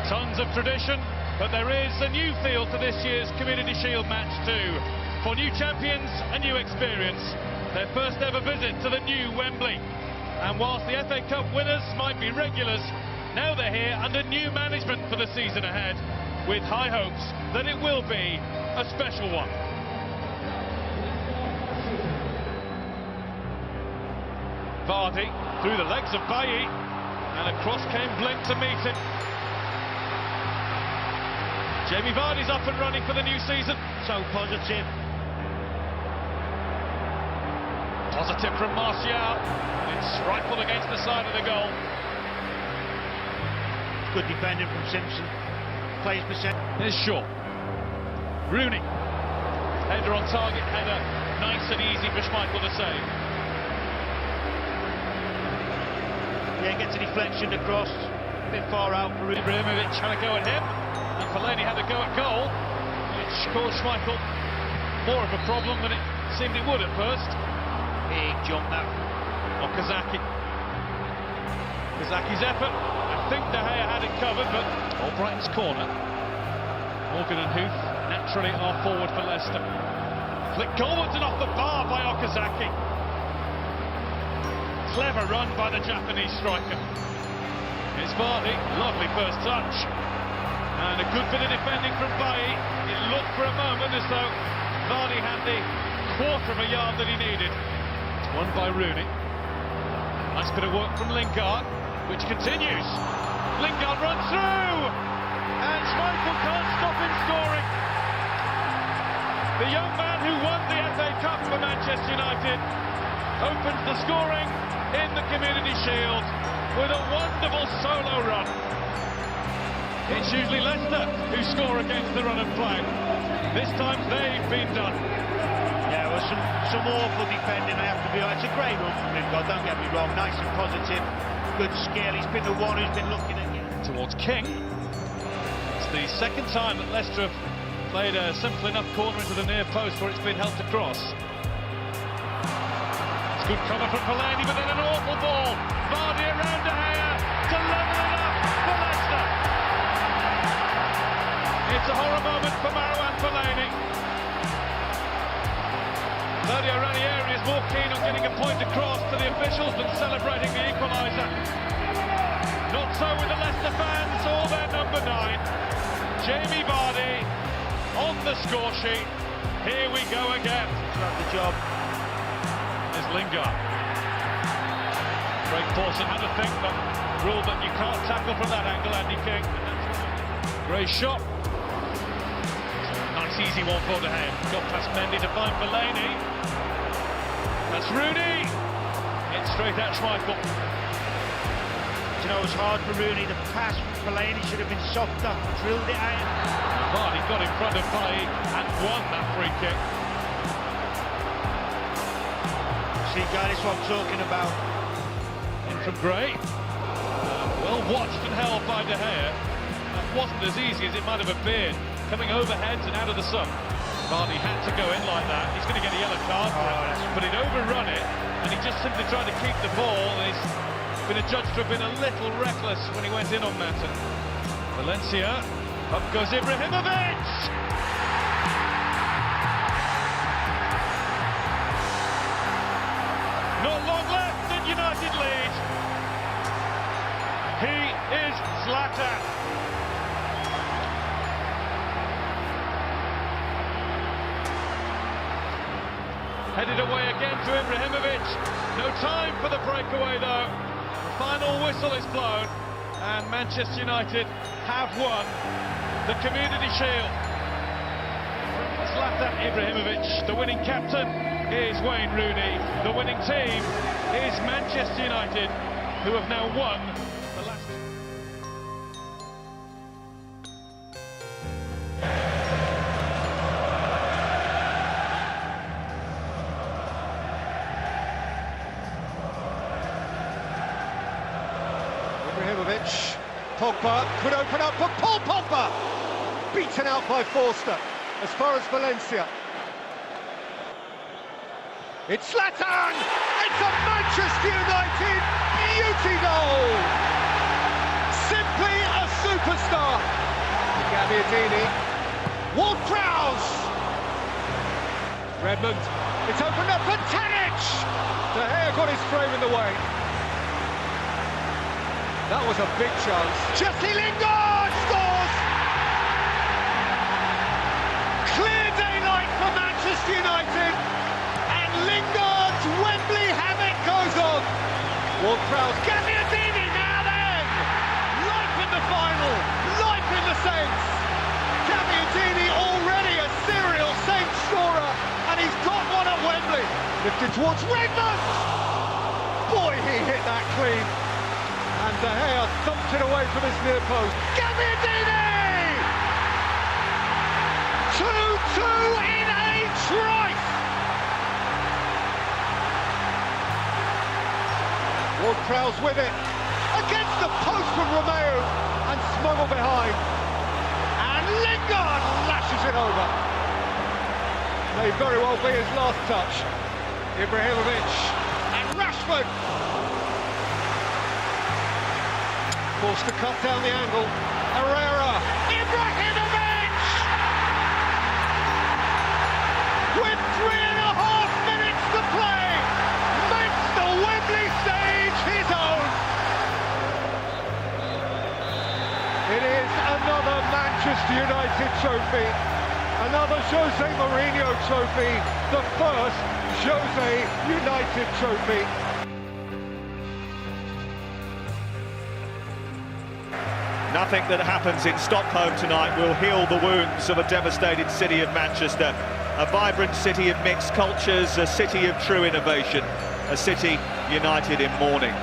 Tons of tradition, but there is a new feel to this year's Community Shield match too. For new champions, a new experience. Their first ever visit to the new Wembley. And whilst the FA Cup winners might be regulars, now they're here under new management for the season ahead, with high hopes that it will be a special one. Vardy through the legs of Bailly, and across came Blink to meet him. Jamie Vardy's up and running for the new season. So positive. Positive from Martial. It's rifled against the side of the goal. Good defending from Simpson. Plays percent. There's Shaw. Rooney. Header on target, header. Nice and easy for Schmeichel to save. Yeah, gets a deflection across. A bit far out for Rooney. Ibrahimovic had a go at him. And Fellaini had a go at goal, which caused Schmeichel more of a problem than it seemed it would at first. Big jump that. Okazaki. Okazaki's effort. I think De Gea had it covered, but Albrighton's corner. Morgan and Huth naturally are forward for Leicester. Flick goalwards and off the bar by Okazaki. Clever run by the Japanese striker. It's Vardy. Lovely first touch. And a good bit of defending from Bailly. It looked for a moment as though Vardy had the quarter of a yard that he needed. It's won by Rooney. Nice bit of work from Lingard, which continues. Lingard runs through! And Schmeichel can't stop him scoring. The young man who won the FA Cup for Manchester United opens the scoring in the Community Shield with a wonderful solo run. It's usually Leicester who score against the run of play. This time they've been done. Yeah, well, some awful defending, I have to be honest. It's a great run from Lingard, don't get me wrong. Nice and positive, good skill. He's been the one who's been looking at you. Towards King. It's the second time that Leicester have played a simple enough corner into the near post where it's been helped across. It's good cover from Fellaini, but then an awful ball. Vardy around De Gea to level it up for Leicester. It's a horror moment for Marouane Fellaini. Claudio Ranieri is more keen on getting a point across to the officials than celebrating the equaliser. Not so with the Leicester fans or their number 9. Jamie Vardy on the score sheet. Here we go again. Got the job. There's Lingard. Craig Pawson had a think, but ruled that you can't tackle from that angle, Andy King. Great shot. Nice easy one for De Gea. Got past Mendy to find Fellaini. That's Rooney. It's straight at Schmeichel. You know, it was hard for Rooney. The pass from Fellaini should have been softer. Drilled it out. Vardy got in front of Bailly and won that free kick. See, guys, that's what I'm talking about. In from Gray. Well watched and held by De Gea. That wasn't as easy as it might have appeared. Coming overheads and out of the sun. Vardy had to go in like that. He's going to get a yellow card for it. But he'd overrun it, and he just simply tried to keep the ball. He's been adjudged to have been a little reckless when he went in on Manton. Valencia, up goes Ibrahimovic! Not long left and United lead. He is Zlatan. Headed away again to Ibrahimovic. No time for the breakaway though. The final whistle is blown and Manchester United have won the Community Shield. Zlatan Ibrahimovic, the winning captain, is Wayne Rooney. The winning team is Manchester United, who have now won the last... Ibrahimovic, Pogba could open up for Paul Pogba, beaten out by Forster as far as Valencia. It's Zlatan! It's a Manchester United beauty goal! Simply a superstar! Gabbiadini. Ward-Prowse! Redmond, it's opened up for Tadic! De Gea got his frame in the way. That was a big chance. Jesse Lingard scores! Clear daylight for Manchester United, and Lingard's Wembley havoc goes on. Ward-Prowse, Gabbiadini now then! Life in the final, life in the Saints. Gabbiadini already a serial Saints scorer, and he's got one at Wembley. Lifted towards Redmond! Boy, he hit that clean. And De Gea thumped it away from his near post. Gabbiadini! 2-2 in a trice! Ward-Prowse with it, against the post from Romeo, and smuggle behind. And Lingard lashes it over. May very well be his last touch. Ibrahimovic and Rashford. Forced to cut down the angle. Herrera. Ibrahimovic! With 3.5 minutes to play, makes the Wembley stage his own. It is another Manchester United trophy. Another Jose Mourinho trophy. The first Jose United trophy. Nothing that happens in Stockholm tonight will heal the wounds of a devastated city of Manchester. A vibrant city of mixed cultures, a city of true innovation, a city united in mourning.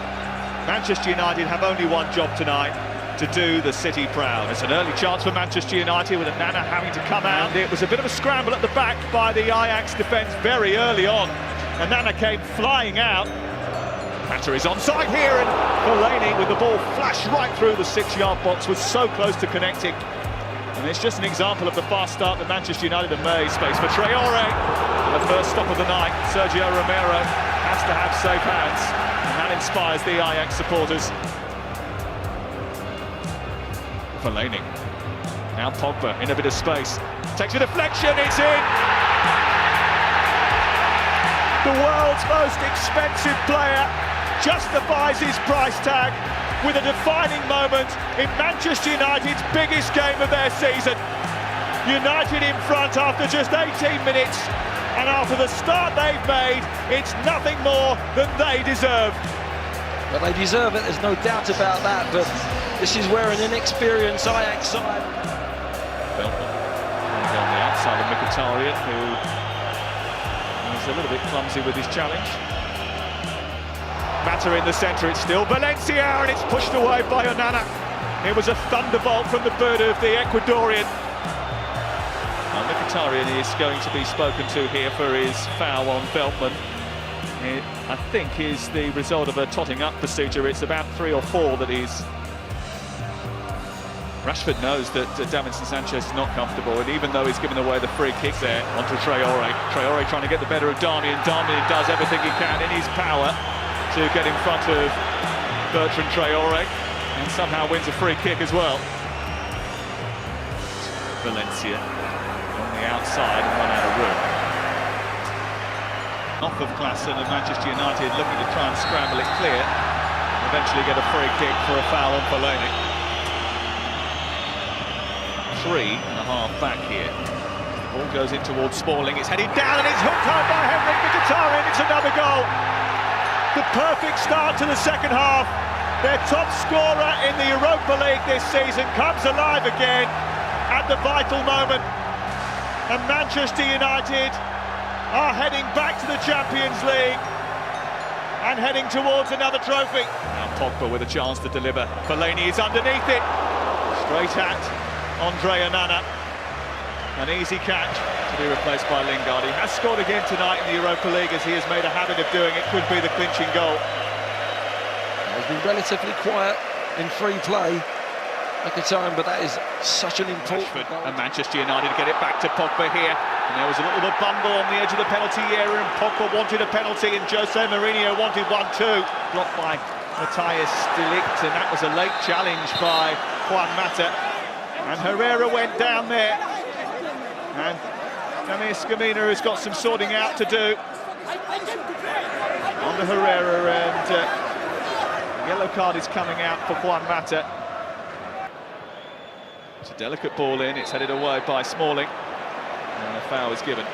Manchester United have only one job tonight: to do the city proud. It's an early chance for Manchester United, with ONANA having to come out. And it was a bit of a scramble at the back by the Ajax defence very early on. ONANA came flying out. Matter is onside here, and Fellaini with the ball flashed right through the 6-yard box, was so close to connecting. And it's just an example of the fast start that Manchester United have made. Space for Traore. The first stop of the night. Sergio Romero has to have safe hands, and that inspires the Ajax supporters. Fellaini. Now Pogba in a bit of space. Takes a deflection, it's in! The world's most expensive player justifies his price tag with a defining moment in Manchester United's biggest game of their season. United in front after just 18 minutes, and after the start they've made, it's nothing more than they deserve. Well, they deserve it, there's no doubt about that, but this is where an inexperienced Ajax side... Veltman on the outside of Mkhitaryan, who is a little bit clumsy with his challenge. Mata in the centre, it's still Valencia, and it's pushed away by ONANA. It was a thunderbolt from the boot of the Ecuadorian. Now, Mkhitaryan is going to be spoken to here for his foul on Veltman. It, I think, is the result of a totting up procedure. It's about 3 or 4 that he's... Rashford knows that Davinson Sanchez is not comfortable, and even though he's given away the free kick there, onto Traore. Traore trying to get the better of Darmian. Darmian does everything he can in his power to get in front of Bertrand Traore, and somehow wins a free kick as well. Valencia on the outside and run out of room. Off of Klassen, and Manchester United looking to try and scramble it clear, and eventually get a free kick for a foul on Fellaini. 3.5 back here. The ball goes in towards Smalling, it's headed down and it's hooked home by Henrik Mkhitaryan. It's another goal. The perfect start to the second half. Their top scorer in the Europa League this season comes alive again at the vital moment. And Manchester United are heading back to the Champions League and heading towards another trophy. Now Pogba with a chance to deliver. Fellaini is underneath it. Straight at Andre Onana. An easy catch to be replaced by Lingard. He has scored again tonight in the Europa League, as he has made a habit of doing. It could be the clinching goal. He's been relatively quiet in free play at the time, but that is such an important goal. And Manchester United get it back to Pogba here. And there was a little bit of bundle on the edge of the penalty area, and Pogba wanted a penalty, and Jose Mourinho wanted one too. Blocked by Matthias de Ligt, and that was a late challenge by Juan Mata. And Herrera went down there. And Escamina has got some sorting out to do. On to Herrera, and the yellow card is coming out for Juan Mata. It's a delicate ball in, it's headed away by Smalling. And a foul is given.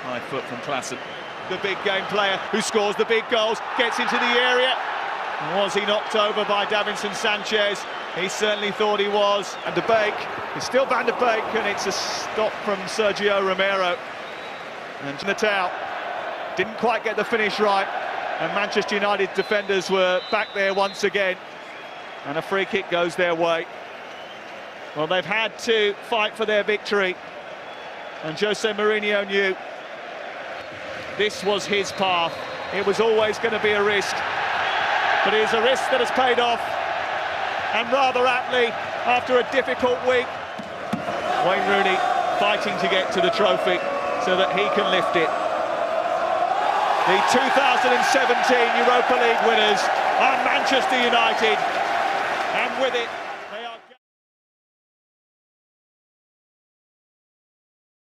High foot from Klassen. The big game player who scores the big goals, gets into the area. Was he knocked over by Davinson Sanchez? He certainly thought he was. And De Beek, it's still Van de Beek, and it's a stop from Sergio Romero. And Natal didn't quite get the finish right, and Manchester United defenders were back there once again, and a free kick goes their way. Well, they've had to fight for their victory, and Jose Mourinho knew this was his path. It was always going to be a risk, but it is a risk that has paid off, and rather aptly, after a difficult week. Wayne Rooney fighting to get to the trophy so that he can lift it. The 2017 Europa League winners are Manchester United, and with it